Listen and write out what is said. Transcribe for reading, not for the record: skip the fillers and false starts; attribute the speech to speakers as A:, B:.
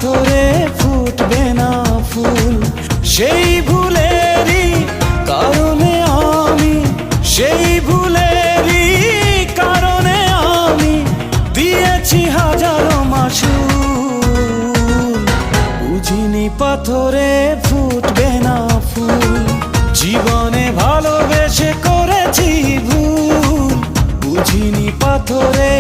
A: পাথরে ফুটবে না ফুল। সেই ভুলেরই কারণে আমি, সেই ভুলেরই কারণে আমি দিয়েছি হাজারো মাসুল। বুঝিনি পাথরে ফুটবে না ফুল, জীবনে ভালোবেসে করেছি ভুল। বুঝিনি পাথরে